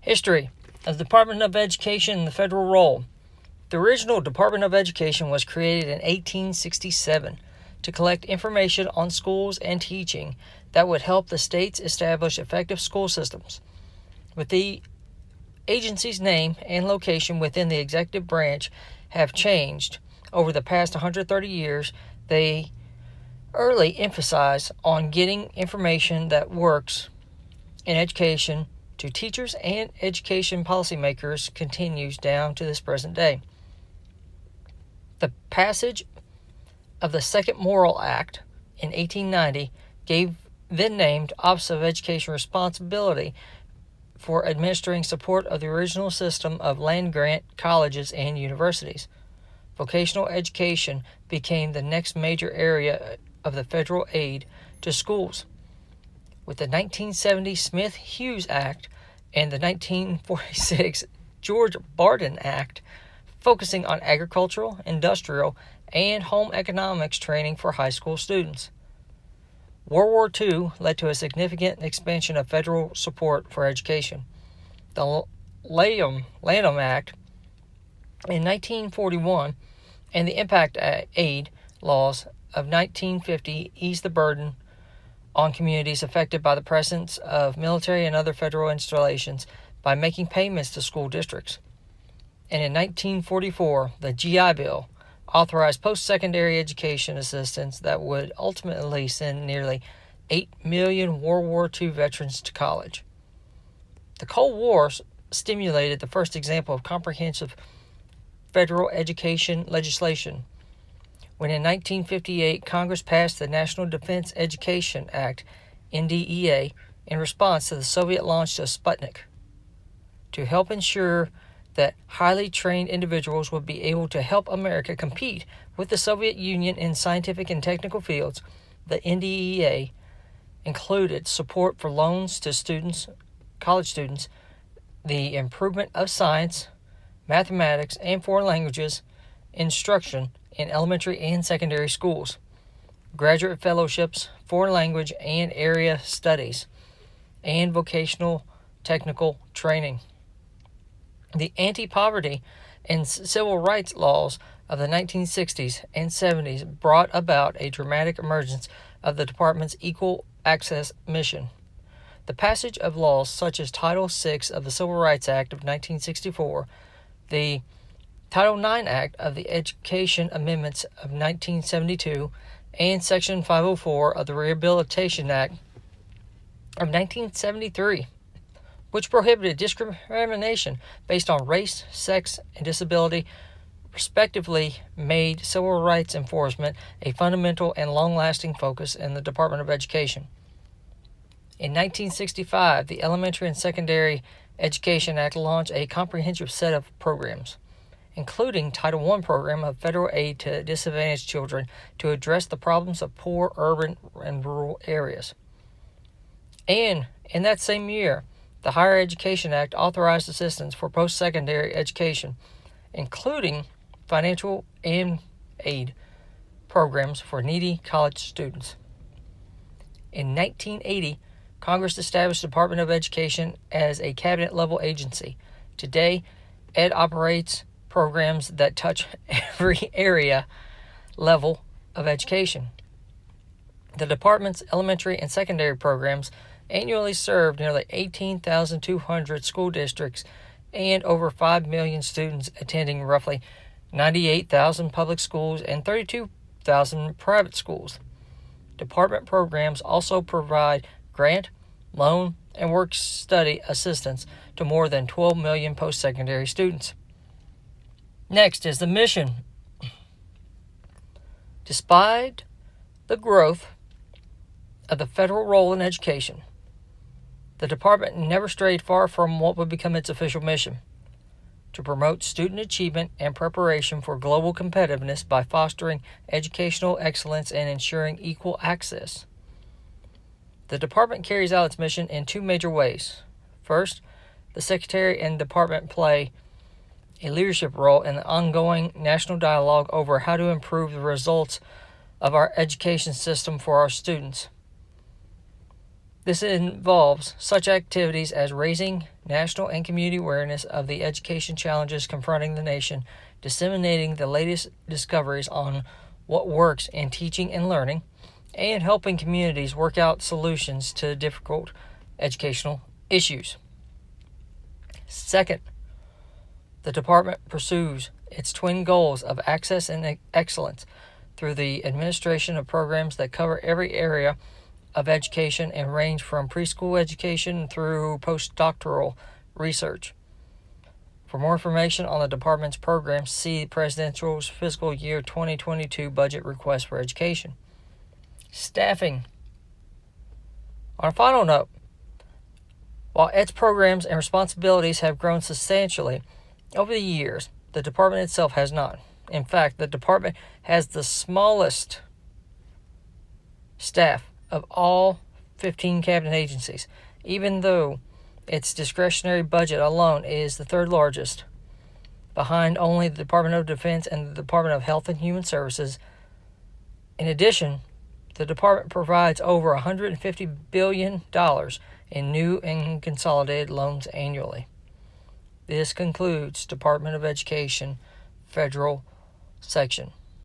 History of the Department of Education and the federal role. The original Department of Education was created in 1867 to collect information on schools and teaching that would help the states establish effective school systems. With the agency's name and location within the executive branch have changed over the past 130 years, they early emphasize on getting information that works in education to teachers and education policymakers continues down to this present day. The passage of the Second Morrill Act in 1890 gave then-named Office of Education responsibility for administering support of the original system of land-grant colleges and universities. Vocational education became the next major area of the federal aid to schools, with the 1970 Smith-Hughes Act and the 1946 George-Barden Act focusing on agricultural, industrial, and home economics training for high school students. World War II led to a significant expansion of federal support for education. The Lanham Act in 1941 and the Impact Aid laws of 1950 eased the burden on communities affected by the presence of military and other federal installations by making payments to school districts. And in 1944, the GI Bill authorized post-secondary education assistance that would ultimately send nearly 8 million World War II veterans to college. The Cold War stimulated the first example of comprehensive federal education legislation when in 1958 Congress passed the National Defense Education Act, NDEA, in response to the Soviet launch of Sputnik, to help ensure that highly trained individuals would be able to help America compete with the Soviet Union in scientific and technical fields. The NDEA included support for loans to students, college students, the improvement of science, mathematics, and foreign languages instruction in elementary and secondary schools, graduate fellowships, foreign language and area studies, and vocational technical training. The anti-poverty and civil rights laws of the 1960s and 70s brought about a dramatic emergence of the department's equal access mission. The passage of laws such as Title VI of the Civil Rights Act of 1964, the Title IX Act of the Education Amendments of 1972, and Section 504 of the Rehabilitation Act of 1973, which prohibited discrimination based on race, sex, and disability, respectively, made civil rights enforcement a fundamental and long-lasting focus in the Department of Education. In 1965, the Elementary and Secondary Education Act launched a comprehensive set of programs, including Title I program of federal aid to disadvantaged children to address the problems of poor urban and rural areas. And in that same year, the Higher Education Act authorized assistance for post-secondary education, including financial and aid programs for needy college students. In 1980, Congress established the Department of Education as a cabinet-level agency. Today, ED operates programs that touch every area level of education. The department's elementary and secondary programs annually serve nearly 18,200 school districts and over 5 million students attending roughly 98,000 public schools and 32,000 private schools. Department programs also provide grant, loan, and work-study assistance to more than 12 million post-secondary students. Next is the mission. Despite the growth of the federal role in education, the department never strayed far from what would become its official mission: to promote student achievement and preparation for global competitiveness by fostering educational excellence and ensuring equal access. The department carries out its mission in two major ways. First, the secretary and department play a leadership role in the ongoing national dialogue over how to improve the results of our education system for our students. This involves such activities as raising national and community awareness of the education challenges confronting the nation, disseminating the latest discoveries on what works in teaching and learning, and helping communities work out solutions to difficult educational issues. Second, the department pursues its twin goals of access and excellence through the administration of programs that cover every area of education and range from preschool education through postdoctoral research. For more information on the department's programs, see the Presidential's Fiscal Year 2022 Budget Request for Education. Staffing. On a final note, while its programs and responsibilities have grown substantially over the years, the department itself has not. In fact, the department has the smallest staff of all 15 cabinet agencies, even though its discretionary budget alone is the third largest, behind only the Department of Defense and the Department of Health and Human Services. In addition, the department provides over $150 billion in new and consolidated loans annually. This concludes Department of Education Federal section.